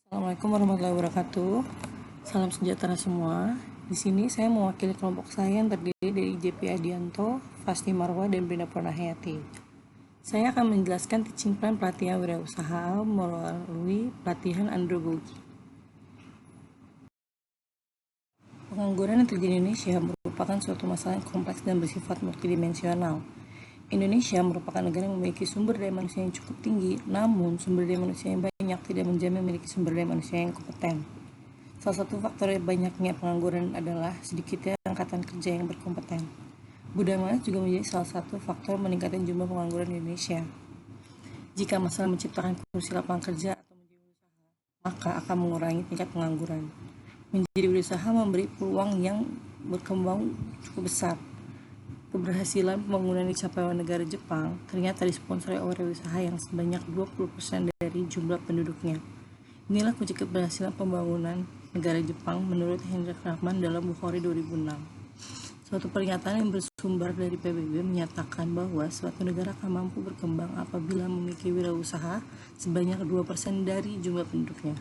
Assalamualaikum warahmatullahi wabarakatuh. Salam sejahtera semua. Di sini saya mewakili kelompok saya yang terdiri dari JP Adianto, Fasti Marwa, dan Brina Purnahayati. Saya akan menjelaskan teaching plan pelatihan wirausaha melalui pelatihan andragogi. Pengangguran yang terjadi di Indonesia merupakan suatu masalah yang kompleks dan bersifat multidimensional. Indonesia merupakan negara yang memiliki sumber daya manusia yang cukup tinggi, namun sumber daya manusia yang banyak tidak menjamin memiliki sumber daya manusia yang kompeten. Salah satu faktor banyaknya pengangguran adalah sedikitnya angkatan kerja yang berkompeten. Budaya malas juga menjadi salah satu faktor meningkatnya jumlah pengangguran di Indonesia. Jika masalah menciptakan kursi lapangan kerja atau menjadi usaha, maka akan mengurangi tingkat pengangguran. Menjadi usaha memberi peluang yang berkembang cukup besar. Keberhasilan pembangunan dicapai oleh negara Jepang ternyata disponsori oleh usaha yang sebanyak 20% dari jumlah penduduknya. Inilah kunci keberhasilan pembangunan negara Jepang menurut Hendrik Rahman dalam Bukhari 2006. Suatu pernyataan yang bersumber dari PBB menyatakan bahwa suatu negara akan mampu berkembang apabila memiliki wirausaha sebanyak 2% dari jumlah penduduknya.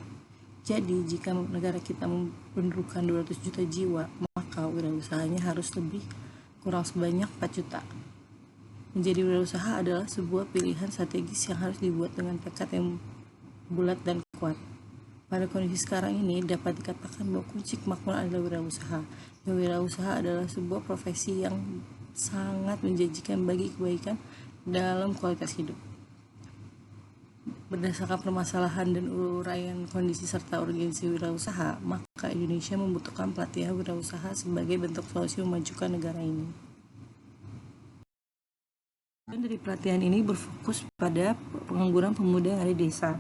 Jadi, jika negara kita mempendudukan 200 juta jiwa, maka wirausahanya harus lebih kurang sebanyak 4 juta. Menjadi wirausaha adalah sebuah pilihan strategis yang harus dibuat dengan tekad yang bulat dan kuat. Pada kondisi sekarang ini dapat dikatakan bahwa kunci kemakmuran adalah wirausaha. Wirausaha adalah sebuah profesi yang sangat menjanjikan bagi kebaikan dalam kualitas hidup. Berdasarkan permasalahan dan uraian kondisi serta urgensi wirausaha, maka Indonesia membutuhkan pelatihan wirausaha sebagai bentuk solusi memajukan negara ini. Dan dari pelatihan ini berfokus pada pengangguran pemuda yang ada di desa.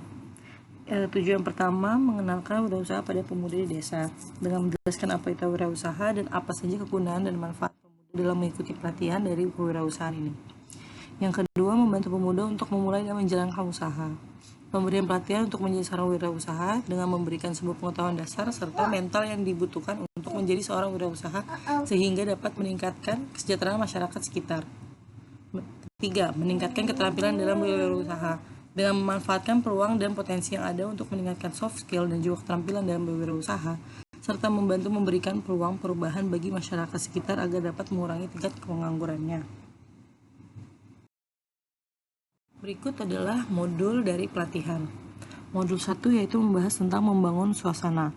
Tujuan pertama, mengenalkan wirausaha pada pemuda di desa dengan menjelaskan apa itu wirausaha dan apa saja kegunaan dan manfaat pemuda dalam mengikuti pelatihan dari kewirausahaan ini. Yang kedua, membantu pemuda untuk memulai dan menjalankan usaha. Pemberian pelatihan untuk menjadi seorang wirausaha dengan memberikan sebuah pengetahuan dasar serta mental yang dibutuhkan untuk menjadi seorang wirausaha sehingga dapat meningkatkan kesejahteraan masyarakat sekitar. Ketiga, meningkatkan keterampilan dalam berwirausaha dengan memanfaatkan peluang dan potensi yang ada untuk meningkatkan soft skill dan juga keterampilan dalam berwirausaha serta membantu memberikan peluang perubahan bagi masyarakat sekitar agar dapat mengurangi tingkat penganggurannya. Berikut adalah modul dari pelatihan. Modul 1 yaitu membahas tentang membangun suasana.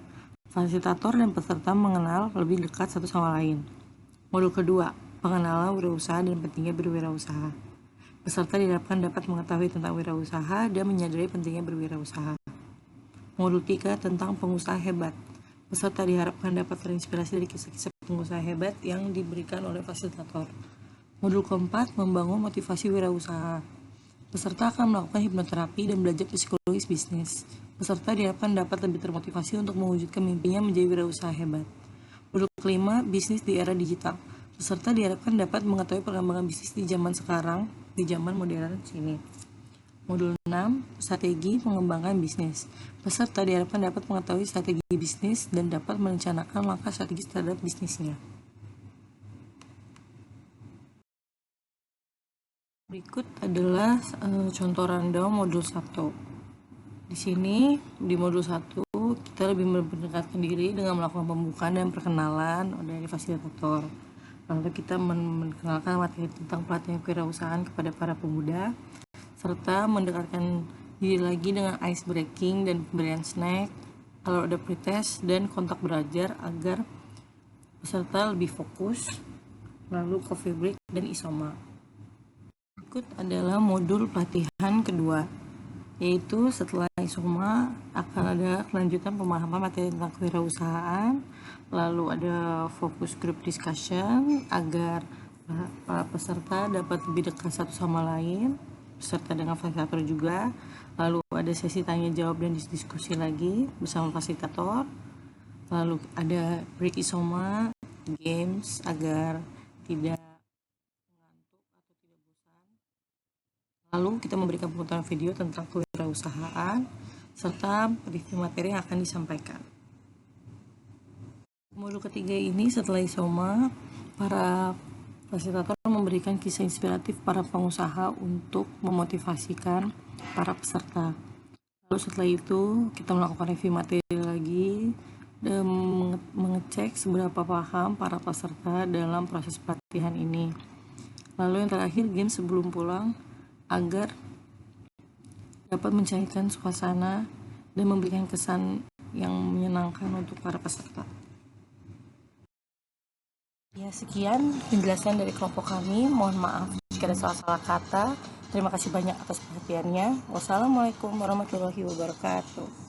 Fasilitator dan peserta mengenal lebih dekat satu sama lain. Modul kedua, pengenalan wirausaha dan pentingnya berwirausaha. Peserta diharapkan dapat mengetahui tentang wirausaha dan menyadari pentingnya berwirausaha. Modul 3 tentang pengusaha hebat. Peserta diharapkan dapat terinspirasi dari kisah-kisah pengusaha hebat yang diberikan oleh fasilitator. Modul keempat, membangun motivasi wirausaha. Peserta akan melakukan hipnoterapi dan belajar psikologis bisnis. Peserta diharapkan dapat lebih termotivasi untuk mewujudkan mimpinya menjadi wirausaha hebat. Modul kelima, bisnis di era digital. Peserta diharapkan dapat mengetahui perkembangan bisnis di zaman sekarang, di zaman modern sini. Modul 6, strategi mengembangkan bisnis. Peserta diharapkan dapat mengetahui strategi bisnis dan dapat merencanakan langkah strategis terhadap bisnisnya. Berikut adalah contoh rundown modul 1. Di sini di modul 1 kita lebih mendekatkan diri dengan melakukan pembukaan dan perkenalan dari fasilitator. Lalu kita mengenalkan materi tentang pelatihan kewirausahaan kepada para pemuda serta mendekatkan diri lagi dengan ice breaking dan pemberian snack, kalau ada pretest dan kontak belajar agar peserta lebih fokus. Lalu coffee break dan isoma. Berikut adalah modul pelatihan kedua, yaitu setelah isoma akan ada kelanjutan pemahaman materi tentang kewirausahaan, lalu ada fokus group discussion agar para peserta dapat lebih dekat satu sama lain, peserta dengan fasilitator juga, lalu ada sesi tanya jawab dan diskusi lagi bersama fasilitator, lalu ada break isoma, games agar tidak mengantuk atau tidak bosan. Lalu kita memberikan pengetahuan video tentang kewirausahaan serta review materi yang akan disampaikan. Modul ketiga ini setelah isoma, para fasilitator memberikan kisah inspiratif para pengusaha untuk memotivasikan para peserta. Lalu setelah itu kita melakukan review materi lagi dan mengecek seberapa paham para peserta dalam proses pelatihan ini. Lalu yang terakhir, games sebelum pulang agar dapat mencairkan suasana dan memberikan kesan yang menyenangkan untuk para peserta. Ya, sekian penjelasan dari kelompok kami. Mohon maaf jika ada salah-salah kata. Terima kasih banyak atas perhatiannya. Wassalamualaikum warahmatullahi wabarakatuh.